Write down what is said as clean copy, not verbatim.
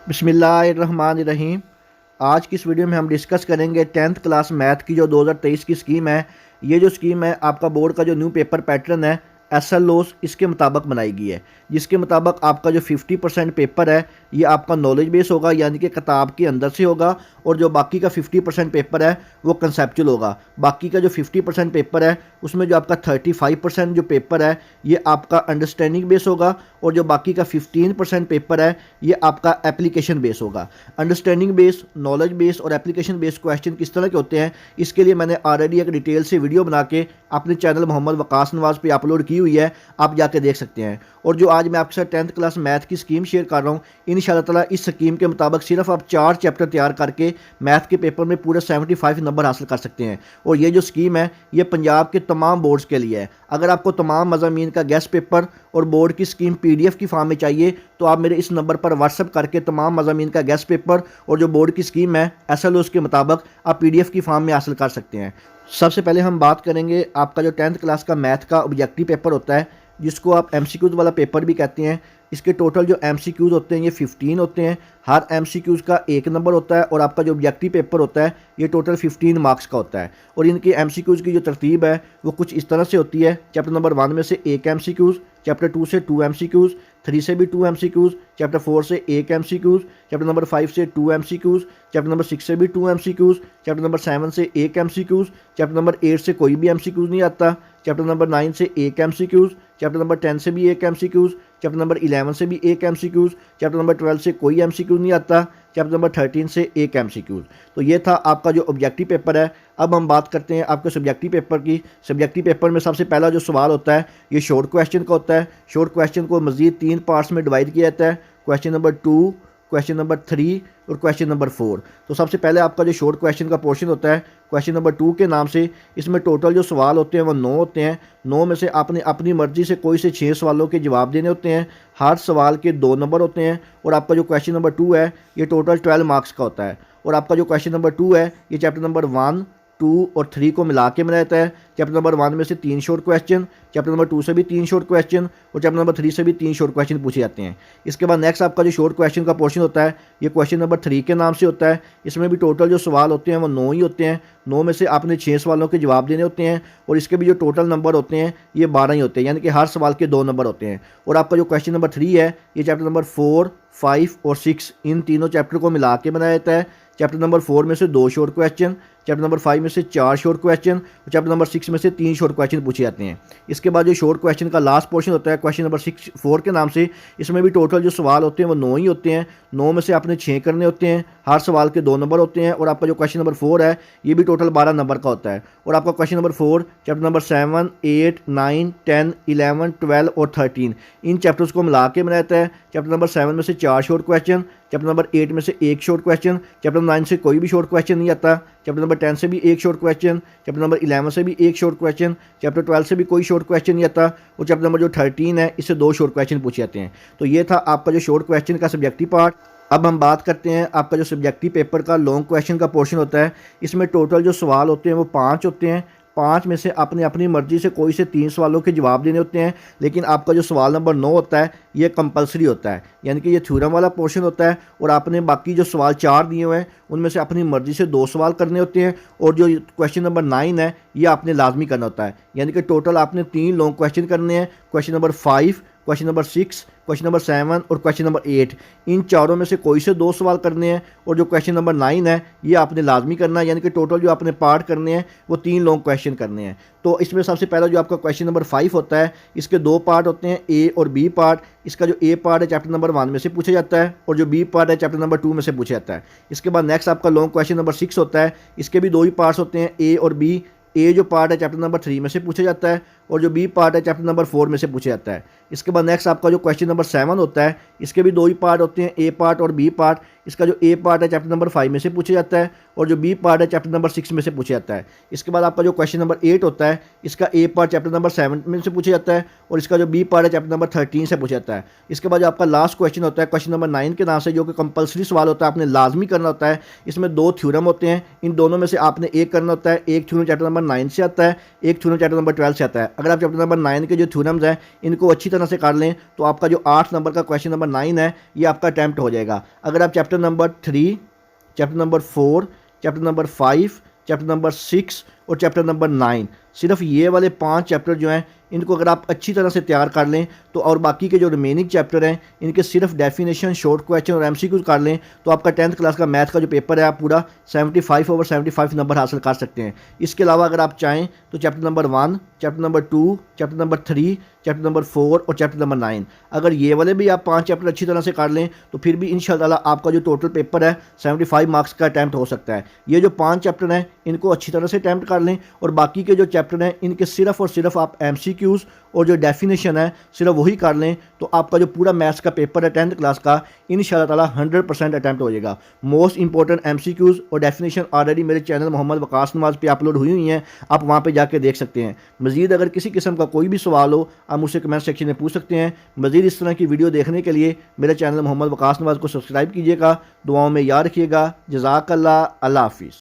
बिस्मिल्लाहिर्रहमानिर्रहीम। आज की इस वीडियो में हम डिस्कस करेंगे 10th क्लास मैथ की जो 2023 की स्कीम है। ये जो स्कीम है आपका बोर्ड का जो न्यू पेपर पैटर्न है SLOs इसके मुताबिक बनाई गई है, जिसके मुताबिक आपका जो 50% पेपर है ये आपका नॉलेज बेस होगा, यानी कि किताब के अंदर से होगा, और जो बाकी का 50% पेपर है वो कंसेप्चुअल होगा। बाकी का जो 50% पेपर है उसमें जो आपका 35% जो पेपर है ये आपका अंडरस्टैंडिंग बेस होगा, और जो बाकी का 15% पेपर है ये आपका एप्लीकेशन बेस होगा। अंडरस्टैंडिंग बेस, नॉलेज बेस और एप्लीकेशन बेस क्वेश्चन किस तरह के होते हैं इसके लिए मैंने ऑलरेडी एक डिटेल से वीडियो बना के अपने चैनल मोहम्मद वकास नवाज पे अपलोड की हुई है, आप जाके देख सकते हैं। और जो आज मैं आपके साथ 10th क्लास मैथ की स्कीम शेयर कर रहा हूँ, इंशाल्लाह ताला इस स्कीम के मुताबिक सिर्फ आप 4 चैप्टर तैयार करके मैथ के पेपर में पूरे 75 नंबर हासिल कर सकते हैं। और ये जो स्कीम है ये पंजाब के तमाम बोर्ड्स के लिए है। अगर आपको तमाम मज़ामीन का गेस्ट पेपर और बोर्ड की स्कीम PDF की फॉर्म में चाहिए तो आप मेरे इस नंबर पर व्हाट्सअप करके तमाम मज़ामीन का गेस्ट पेपर और जो बोर्ड की स्कीम है SLOs के मुताबिक आप PDF की फॉर्म में हासिल कर सकते हैं। सबसे पहले हम बात करेंगे आपका जो 10th क्लास का मैथ का ऑब्जेक्टिव पेपर होता है, जिसको आप MCQs वाला पेपर भी कहते हैं। इसके टोटल जो MCQs होते हैं ये 15 होते हैं। हर MCQs का 1 नंबर होता है, और आपका जो ऑब्जेक्टिव पेपर होता है ये टोटल 15 मार्क्स का होता है। और इनके MCQs की जो तरतीब है वो कुछ इस तरह से होती है। चैप्टर नंबर 1 में से 1 MCQs, चैप्टर 2 से 2 MCQs, 3 से भी 2 MCQs, चैप्टर 4 से 1 MCQs, चैप्टर नंबर 5 से 2 MCQs, चैप्टर नंबर 6 से भी 2 MCQs, चैप्टर नंबर 7 से 1 MCQs, चैप्टर नंबर 8 से कोई भी MCQs नहीं आता, चैप्टर नंबर 9 से 1 MCQs, चैप्टर नंबर 10 से भी 1 MCQs, चैप्टर नंबर 11 से भी 1 MCQs, चैप्टर नंबर 12 से कोई MCQ नहीं आता, चैप्टर नंबर 13 से 1 MCQs। तो ये था आपका जो ऑब्जेक्टिव पेपर है। अब हम बात करते हैं आपके सब्जेक्टिव पेपर की। सब्जेक्टिव पेपर में सबसे पहला जो सवाल होता है ये शॉर्ट क्वेश्चन का होता है। शॉर्ट क्वेश्चन को मज़ीद 3 पार्ट्स में डिवाइड किया जाता है, क्वेश्चन नंबर 2, क्वेश्चन नंबर 3 और क्वेश्चन नंबर 4। तो सबसे पहले आपका जो शॉर्ट क्वेश्चन का पोर्शन होता है क्वेश्चन नंबर 2 के नाम से, इसमें टोटल जो सवाल होते हैं वो 9 होते हैं। 9 में से आपने अपनी मर्जी से कोई से 6 सवालों के जवाब देने होते हैं। हर सवाल के 2 नंबर होते हैं। और आपका जो क्वेश्चन नंबर 2 है ये टोटल 12 मार्क्स का होता है। और आपका जो क्वेश्चन नंबर 2 है ये चैप्टर नंबर 1, 2 और 3 को मिला के बनाया जाता है। चैप्टर नंबर 1 में से 3 शॉर्ट क्वेश्चन, चैप्टर नंबर 2 से भी 3 शॉर्ट क्वेश्चन और चैप्टर नंबर 3 से भी 3 शॉर्ट क्वेश्चन पूछे जाते हैं। इसके बाद नेक्स्ट आपका जो शॉर्ट क्वेश्चन का पोर्शन होता है ये क्वेश्चन नंबर 3 के नाम से होता है। इसमें भी टोटल जो सवाल होते हैं वो 9 ही होते हैं। 9 में से आपने 6 सवालों के जवाब देने होते हैं, और इसके भी जो टोटल नंबर होते हैं ये 12 ही होते हैं, यानी कि हर सवाल के 2 नंबर होते हैं। और आपका जो क्वेश्चन नंबर 3 है ये चैप्टर नंबर 4, 5 और 6 इन तीनों चैप्टर को मिला के बनाया जाता है। चैप्टर नंबर 4 में से 2 शॉर्ट क्वेश्चन, चैप्टर नंबर 5 में से 4 शॉर्ट क्वेश्चन और चैप्टर नंबर 6 में से 3 शॉर्ट क्वेश्चन पूछे जाते हैं। इसके बाद जो शॉर्ट क्वेश्चन का लास्ट पोर्शन होता है क्वेश्चन नंबर 4 के नाम से, इसमें भी टोटल जो सवाल होते हैं वो 9 ही होते हैं। 9 में से आपने 6 करने होते हैं, हर सवाल के 2 नंबर होते हैं। और आपका जो क्वेश्चन नंबर 4 है ये भी टोटल 12 नंबर का होता है। और आपका क्वेश्चन नंबर 4 चैप्टर नंबर 7, 8, 9, 10, 11, 12 और 13 इन चैप्टर्स को मिला के बनाया जाता है। चैप्टर नंबर 7 में से 4 शॉर्ट क्वेश्चन, चैप्टर नंबर 8 में से 1 शॉर्ट क्वेश्चन, चैप्टर 9 से कोई भी शॉर्ट क्वेश्चन नहीं आता, चैप्टर नंबर 10 से भी 1 शॉर्ट क्वेश्चन, चैप्टर नंबर 11 से भी 1 शॉर्ट क्वेश्चन, चैप्टर 12 से भी कोई शॉर्ट क्वेश्चन नहीं आता, और चैप्टर नंबर जो 13 है इससे 2 शॉर्ट क्वेश्चन पूछे जाते हैं। तो ये था आपका जो शॉर्ट क्वेश्चन का सब्जेक्टिव पार्ट। अब हम बात करते हैं आपका जो सब्जेक्टिव पेपर का लॉन्ग क्वेश्चन का पोर्शन होता है। इसमें टोटल जो सवाल होते हैं वो 5 होते हैं। 5 में से आपने अपनी मर्जी से कोई से 3 सवालों के जवाब देने होते हैं, लेकिन आपका जो सवाल नंबर 9 होता है ये कंपलसरी होता है, यानी कि ये थ्योरम वाला पोर्शन होता है। और आपने बाकी जो सवाल 4 दिए हुए हैं उनमें से अपनी मर्जी से 2 सवाल करने होते हैं, और जो क्वेश्चन नंबर 9 है ये आपने लाजमी करना होता है, यानी कि टोटल आपने 3 लॉन्ग क्वेश्चन करने हैं। Question number 5, question number 6, question number 7 और क्वेश्चन नंबर 8 इन चारों में से कोई से 2 सवाल करने हैं। और जो क्वेश्चन नंबर 9 है ये आपने लाजमी करना है, यानी कि टोटल जो आपने पार्ट करने हैं वो 3 लॉन्ग क्वेश्चन करने हैं। तो इसमें सबसे पहला जो आपका क्वेश्चन नंबर 5 होता है इसके 2 पार्ट होते हैं, A और B पार्ट। इसका जो A पार्ट है चैप्टर नंबर 1 में से पूछा जाता है, और जो B पार्ट है चैप्टर नंबर 2 में से पूछा जाता है। इसके बाद नेक्स्ट आपका लॉन्ग क्वेश्चन नंबर 6 होता है। इसके भी 2 ही पार्ट्स होते हैं, A और B। A जो पार्ट है चैप्टर नंबर 3 में से पूछा जाता है, और जो B पार्ट है चैप्टर नंबर 4 में से पूछा जाता है। इसके बाद नेक्स्ट आपका जो क्वेश्चन नंबर 7 होता है इसके भी 2 ही पार्ट होते हैं, A पार्ट और B पार्ट। इसका जो ए पार्ट है चैप्टर नंबर 5 में से पूछा जाता है और जो बी पार्ट है चैप्टर नंबर 6 में से पूछा जाता है। इसके बाद आपका जो क्वेश्चन नंबर 8 होता है इसका ए पार्ट चैप्टर नंबर 7 में से पूछा जाता है और इसका जो बी पार्ट है चैप्टर नंबर 13 से पूछा जाता है। इसके बाद जो आपका लास्ट क्वेश्चन होता है क्वेश्चन नंबर 9 के नाम से, जो कि कंपलसरी सवाल होता है, आपने लाजमी करना होता है। इसमें 2 थ्योरम होते हैं, इन दोनों में से आपने एक करना होता है। एक थ्योरम चैप्टर नंबर 9 से आता है, एक थ्योरम चैप्टर नंबर 12 से आता है। अगर आप चैप्टर नंबर 9 के जो थ्योरम्स हैं इनको अच्छी तरह से कर लें तो आपका जो 8 नंबर का क्वेश्चन नंबर 9 है ये आपका अटैम्प्ट हो जाएगा। अगर आप chapter number 3, chapter number 4, chapter number 5, chapter number 6 और चैप्टर नंबर 9, सिर्फ ये वाले 5 चैप्टर जो हैं इनको अगर आप अच्छी तरह से तैयार कर लें तो, और बाकी के जो रिमेनिंग चैप्टर हैं इनके सिर्फ डेफिनेशन, शॉर्ट क्वेश्चन और एमसीक्यूज कर लें तो आपका 10th क्लास का मैथ का जो पेपर है आप पूरा 75/75 नंबर हासिल कर सकते हैं। इसके अलावा अगर आप चाहें तो chapter number 1, chapter number 2, chapter number 3, chapter number 4 और चैप्टर नंबर 9, अगर ये वाले भी आप 5 चैप्टर अच्छी तरह से कर लें तो फिर भी इंशाल्लाह आपका जो टोटल पेपर है 75 मार्क्स का अटैम्प्ट हो सकता है। ये जो 5 चैप्टर हैं इनको अच्छी तरह से अटैम्प्ट कर लें और बाकी के जो चैप्टर हैं इनके सिर्फ और सिर्फ आप एमसीक्यूज और जो डेफिनेशन है सिर्फ वही कर लें तो आपका जो पूरा मैथ्स का पेपर है 10th क्लास का इंशाल्लाह ताला 100% अटैम्प्ट हो जाएगा। मोस्ट इंपॉर्टेंट एमसीक्यूज और डेफिनेशन ऑलरेडी मेरे चैनल मोहम्मद वकास नवाज पे अपलोड हुई हैं, आप वहाँ पे जाके देख सकते हैं। मज़ीद अगर किसी किस्म का कोई भी सवाल हो आप मुझसे कमेंट सेक्शन में पूछ सकते हैं। मज़ीद इस तरह की वीडियो देखने के लिए मेरे चैनल मोहम्मद वकास नवाज को सब्सक्राइब कीजिएगा। दुआओं में याद रखिएगा। जज़ाकल्लाह, अल्लाह हाफिज़।